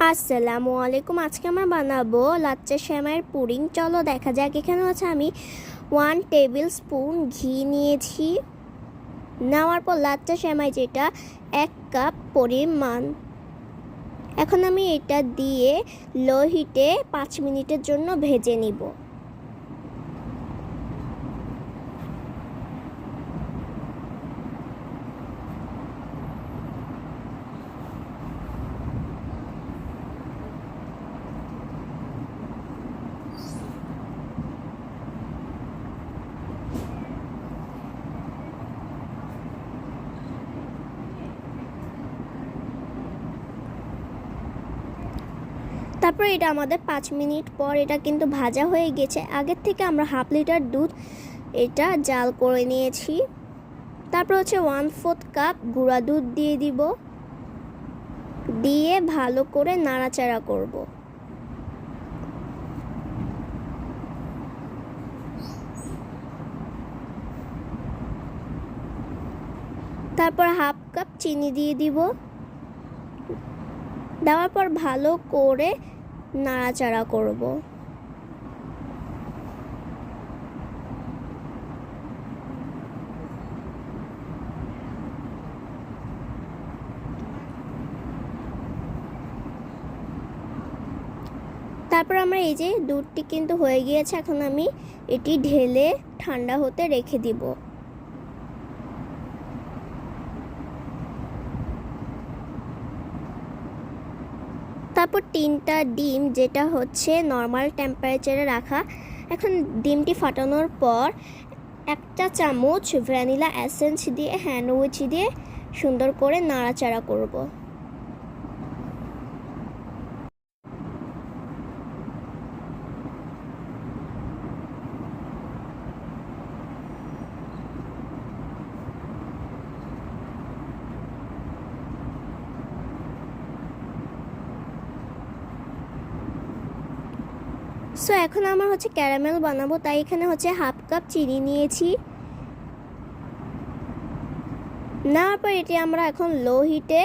আসসালামু আলাইকুম। আজকে আমরা বানাবো লাচ্চা সেমাইয়ের পুডিং। চলো দেখা যাক। এখানে হচ্ছে আমি 1 টেবিল স্পুন ঘি নিয়েছি। নেওয়ার পর লাচ্চা সেমাই যেটা 1 কাপ পরিমাণ। এখন আমি এটা দিয়ে লো হিটে 5 মিনিটের জন্য ভেজে নিব। তারপর এটা আমাদের 5 মিনিট পর এটা কিন্তু ভাজা হয়ে গেছে। আগের থেকে আমরা হাফ লিটার দুধ এটা জাল করে নিয়েছি। তারপর হচ্ছে 1/4 কাপ গুঁড়া দুধ দিয়ে দিব, দিয়ে ভালো করে নাড়াচাড়া করব। তারপর হাফ কাপ চিনি দিয়ে দিব। দেওয়ার পর ভালো করে নাড়াচাড়া করব। তারপর আমরা এই যে দুধটি কিন্তু হয়ে গিয়েছে, এখন আমি এটি ঢেলে ঠান্ডা হতে রেখে দিব। তারপর 3টা ডিম যেটা হচ্ছে নর্মাল টেম্পারেচারে রাখা। এখন ডিমটি ফাটানোর পর 1 চা চামচ ভ্যানিলা এসেন্স দিয়ে হ্যান্ড উইচ দিয়ে সুন্দর করে নাড়াচাড়া করব। সো এখন আমার হচ্ছে ক্যারামেল বানাবো, তাই এখানে হচ্ছে হাফ কাপ চিনি নিয়েছি। নেওয়ার পর এটি আমরা এখন লো হিটে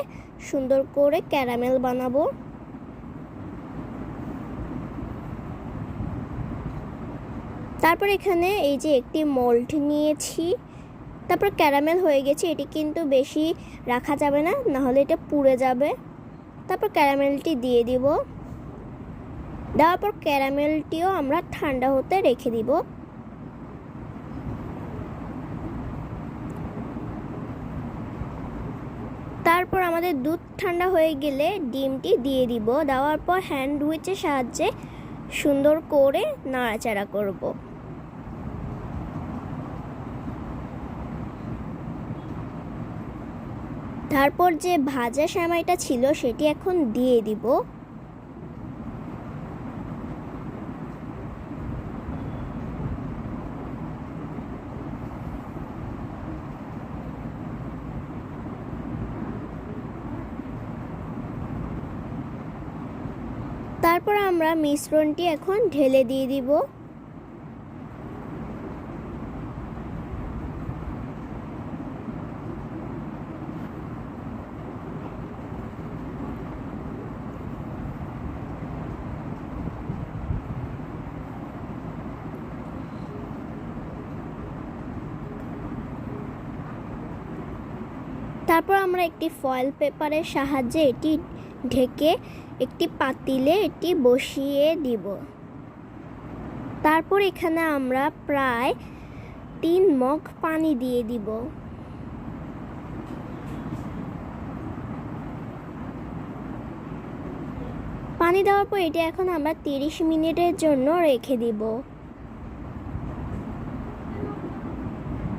সুন্দর করে ক্যারামেল বানাবো। তারপর এখানে এই যে একটি মোল্ড নিয়েছি। তারপর ক্যারামেল হয়ে গেছে, এটি কিন্তু বেশি রাখা যাবে না, নাহলে এটা পুড়ে যাবে। তারপর ক্যারামেলটি দিয়ে দিব। দেওয়ার পর ক্যারামেলটিও আমরা ঠান্ডা হতে রেখে দিব। তারপর আমাদের দুধ ঠান্ডা হয়ে গেলে ডিমটি দিয়ে দিব। দেওয়ার পর হ্যান্ড উইচের সাহায্যে সুন্দর করে নাড়াচাড়া করব। তারপর যে ভাজা সেমাইটা ছিল সেটি এখন দিয়ে দিব। তারপর আমরা মিশ্রণটি এখন ঢেলে দিয়ে দিব। তারপর আমরা একটি ফয়েল পেপারের সাহায্যে এটি ঢেকে একটি পাতিলে এটি বসিয়ে দিব। তারপর এখানে আমরা প্রায় 3 মগ পানি দিয়ে দিব। পানি দেওয়ার পর এটি এখন আমরা 30 মিনিটের জন্য রেখে দিব।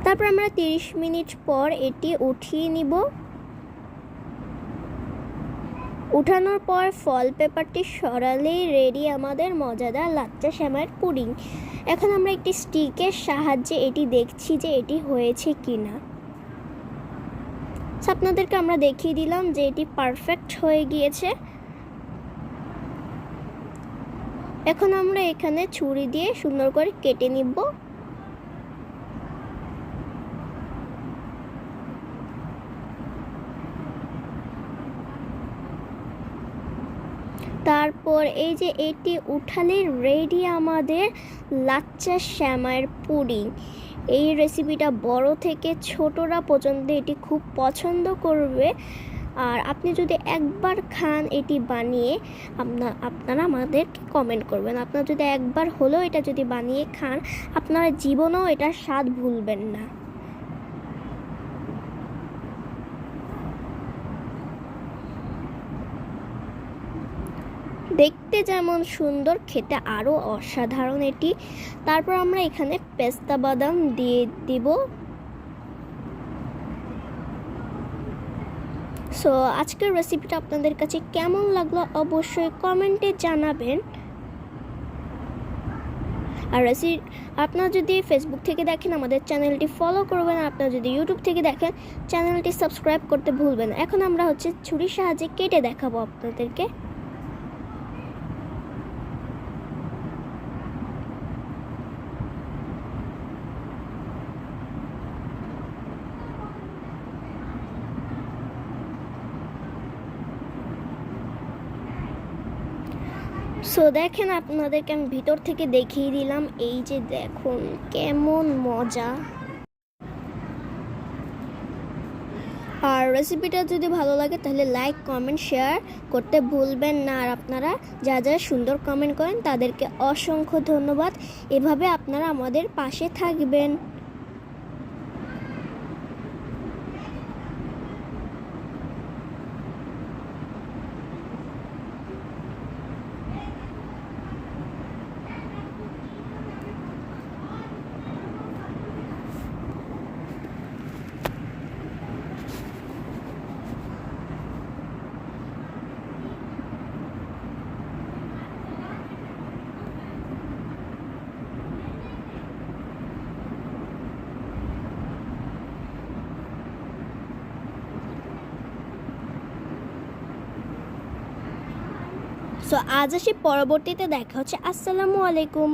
তারপর আমরা 30 মিনিট পর এটি উঠিয়ে নিব। উঠানোর পর ফয়েল পেপারটি সরালেই রেডি আমাদের মজাদার লাচ্চা সেমাইয়ের পুডিং। এখন আমরা একটি স্টিকের সাহায্যে এটি দেখছি যে এটি হয়েছে কিনা। আপনাদেরকে আমরা দেখিয়ে দিলাম যে এটি পারফেক্ট হয়ে গিয়েছে। এখন আমরা এখানে ছুরি দিয়ে সুন্দর করে কেটে নিব। তারপর এই যে এটি উঠালে রেডি আমাদের লাচ্চা সেমাইয়ের পুডিং। এই রেসিপিটা বড় থেকে ছোটরা পর্যন্ত এটি খুব পছন্দ করবে। আর আপনি যদি একবার খান এটি বানিয়ে, আপনারা আমাদেরকে কমেন্ট করবেন। আপনারা যদি একবার হলেও এটা যদি বানিয়ে খান, আপনারা জীবনেও এটার স্বাদ ভুলবেন না। দেখতে যেমন সুন্দর, খেতে আরও অসাধারণ এটি। তারপর আমরা এখানে পেস্তা বাদাম দিয়ে দিব। সো আজকের রেসিপিটা আপনাদের কাছে কেমন লাগলো অবশ্যই কমেন্টে জানাবেন। আর আপনারা যদি ফেসবুক থেকে দেখেন আমাদের চ্যানেলটি ফলো করবেন, আপনারা যদি ইউটিউব থেকে দেখেন চ্যানেলটি সাবস্ক্রাইব করতে ভুলবেন না। এখন আমরা ছুরির সাহায্যে কেটে দেখাবো আপনাদেরকে। সো দেখেন, আপনাদেরকে আমি ভিতর থেকে দেখিয়ে দিলাম। এই যে দেখুন কেমন মজা। আর রেসিপিটা যদি ভালো লাগে তাহলে লাইক কমেন্ট শেয়ার করতে ভুলবেন না। আর আপনারা যারা সুন্দর কমেন্ট করেন তাদেরকে অসংখ্য ধন্যবাদ। এভাবে আপনারা আমাদের পাশে থাকবেন। সো আজ আসি, পরবর্তীতে দেখা হচ্ছে। আসসালামু আলাইকুম।